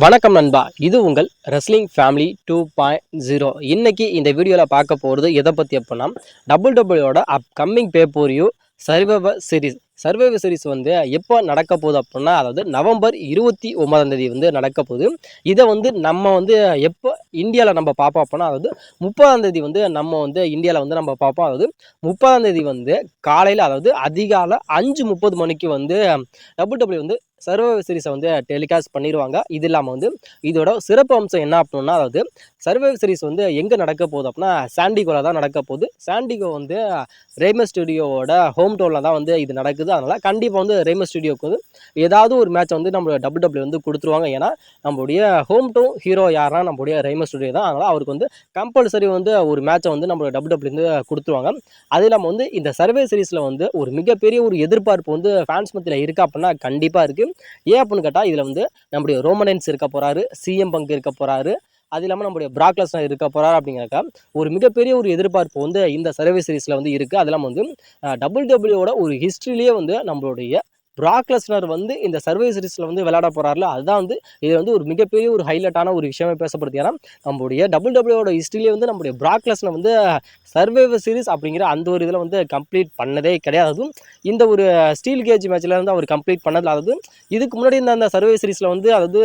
வணக்கம் நண்பா, இது உங்கள் ரெஸ்லிங் ஃபேமிலி 2.0. இன்னைக்கு இந்த வீடியோவில் பார்க்க போகிறது எதை பற்றி அப்படின்னா டபிள்யூடபிள்யூட அப்கமிங் பேப்போரியூ சர்வைவர் சீரிஸ் வந்து எப்போ நடக்க போகுது அப்படின்னா, அதாவது நவம்பர் 29 வந்து நடக்க போகுது. இதை வந்து நம்ம வந்து எப்போ இந்தியாவில் நம்ம பார்ப்போம் அப்படின்னா, அதாவது 30 வந்து நம்ம வந்து இந்தியாவில் வந்து நம்ம பார்ப்போம். அதாவது 30 வந்து காலையில், அதாவது அதிகாலை 5:30 மணிக்கு வந்து டபிள்யூடபிள்யூ வந்து சர்வைவர் சீரிஸை வந்து டெலிகாஸ்ட் பண்ணிடுவாங்க. இது இல்லாமல் வந்து இதோட சிறப்பு அம்சம் என்ன அப்படின்னா, அதாவது சர்வைவர் சீரிஸ் வந்து எங்கே நடக்க போகுது அப்படின்னா சாண்டிகோவில் தான் நடக்க போகுது. சாண்டிகோ வந்து ரேமஸ் ஸ்டுடியோவோட ஹோம் டவுனில் தான் வந்து இது நடக்குது. அதனால் கண்டிப்பாக வந்து ரேமஸ் ஸ்டுடியோவுக்கு வந்து ஏதாவது ஒரு மேட்சை வந்து நம்ம டபிள்யூடபிள்யூ வந்து கொடுத்துருவாங்க. ஏன்னா நம்மளுடைய ஹோம் டவுன் ஹீரோ யாருன்னா நம்மளுடைய ரேமஸ் ஸ்டுடியோ தான். அதனால் அவருக்கு வந்து கம்பல்சரி வந்து ஒரு மேட்சை வந்து நம்ம டபிள்யூடபிள்யூ வந்து கொடுத்துருவாங்க. அது இல்லாமல் வந்து இந்த சர்வைவர் சீரிஸில் வந்து ஒரு மிகப்பெரிய ஒரு எதிர்பார்ப்பு வந்து ஃபேன்ஸ் மத்தியில் இருக்கா அப்படின்னா கண்டிப்பாக இருக்குது. ஏன் அப்படின்னு கேட்டால், இதில் வந்து நம்முடைய ரோமனன்ஸ் இருக்க போகிறாரு, சிஎம் பங்க் இருக்க போகிறாரு, அது இல்லாமல் நம்முடைய பிராக் லெஸ்னர் இருக்க போகிறாரு. அப்படிங்கிறக்க ஒரு மிகப்பெரிய ஒரு எதிர்பார்ப்பு வந்து இந்த சர்வைவர் சீரிஸில் வந்து இருக்குது. அது இல்லாமல் வந்து டபிள்யூடபிள்யூட ஒரு ஹிஸ்ட்ரியிலேயே வந்து நம்மளுடைய பிராக் லெஸ்னர் வந்து இந்த சர்வைவர் சீரிஸில் வந்து விளையாட போகிறாருல, அதுதான் வந்து இது வந்து ஒரு மிகப்பெரிய ஒரு ஹைலைட்டான ஒரு விஷயமே பேசப்படுது. ஏன்னா நம்மளுடைய டபிள்யூடபிள்யூட ஹிஸ்ட்ரியிலே வந்து நம்முடைய பிராக் லெஸ்னர் வந்து சர்வைவர் சீரிஸ் அப்படிங்கிற அந்த ஒரு இதில் வந்து கம்ப்ளீட் பண்ணதே கிடையாது. அதுவும் இந்த ஒரு ஸ்டீல் கேஜ் மேட்ச்சில் வந்து அவர் கம்ப்ளீட் பண்ணதில், அதாவது இதுக்கு முன்னாடி இந்த அந்த சர்வைவர் சீரிஸில் வந்து அதாவது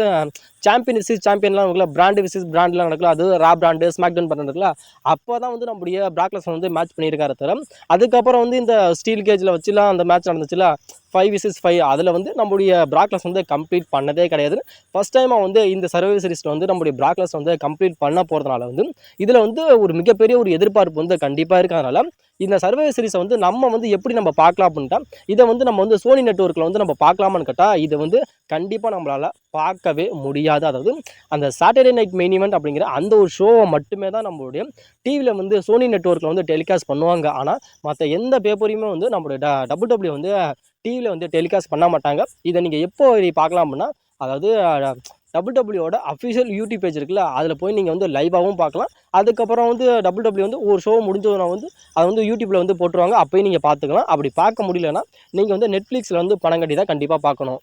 சாம்பியன் விசிஸ் சாம்பியன்லாம் இருக்குல்ல, பிராண்டு விசிஸ் பிராண்ட்லாம் நடக்கல, அது ரா பிராண்டு ஸ்மாக் டவுன் பண்ணுறதுல அப்போ தான் வந்து நம்முடைய பிராக் லெஸ்னர் வந்து மேட்ச் பண்ணியிருக்காரு தவிர, அதுக்கப்புறம் வந்து இந்த ஸ்டீல் கேஜில் வச்சுலாம் அந்த மேட்ச் நடந்துச்சுல 5 vs 5, அதில் வந்து நம்முடைய பிராக் லெஸ்னர் வந்து கம்ப்ளீட் பண்ணதே கிடையாது. ஃபர்ஸ்ட் டைமாக வந்து இந்த சர்வைவர் சீரிஸில் வந்து நம்முடைய பிராக் லெஸ்னர் வந்து கம்ப்ளீட் பண்ண போகிறதுனால வந்து இதில் வந்து ஒரு மிகப்பெரிய ஒரு எதிர்பார்ப்பு வந்து கண்டிப்பாக இருக்கிறதுனால இந்த சர்வைவர் சீரிஸை வந்து நம்ம வந்து எப்படி நம்ம பார்க்கலாம் அப்படின்ட்டா, இதை வந்து நம்ம வந்து சோனி நெட்வொர்க்கில் வந்து நம்ம பார்க்கலாமான்னு கேட்டால், இதை வந்து கண்டிப்பாக நம்மளால் பார்க்கவே முடியாது. அதாவது அந்த சாட்டர்டே நைட் மெயின் ஈவெண்ட் அப்படிங்கிற அந்த ஒரு ஷோவை மட்டுமே தான் நம்மளுடைய டிவியில் வந்து சோனி நெட்வொர்க்கில் வந்து டெலிகாஸ்ட் பண்ணுவாங்க. ஆனால் மற்ற எந்த பேப்பரையுமே வந்து நம்மளுடைய டபிள்யூடபிள்யூ வந்து டிவியில் வந்து டெலிகாஸ்ட் பண்ண மாட்டாங்க. இதை நீங்கள் எப்போ பார்க்கலாம் அப்படின்னா, அதாவது டபிள்யூடபிள்யூட அஃபிஷியல் யூடியூப் பேஜ் இருக்குல்ல, அதில் போய் நீங்கள் வந்து லைவாகவும் பார்க்கலாம். அதுக்கப்புறம் வந்து டபிள்யூடபிள்யூ வந்து ஒரு ஷோ முடிஞ்சதுனா வந்து அதை வந்து யூடியூப்பில் வந்து போட்டுருவாங்க. அப்போயும் நீங்கள் பார்த்துக்கலாம். அப்படி பார்க்க முடியலன்னா நீங்கள் வந்து நெட்ஃப்ளிக்ஸில் வந்து பணம் கட்டி தான் கண்டிப்பாக பார்க்கணும்.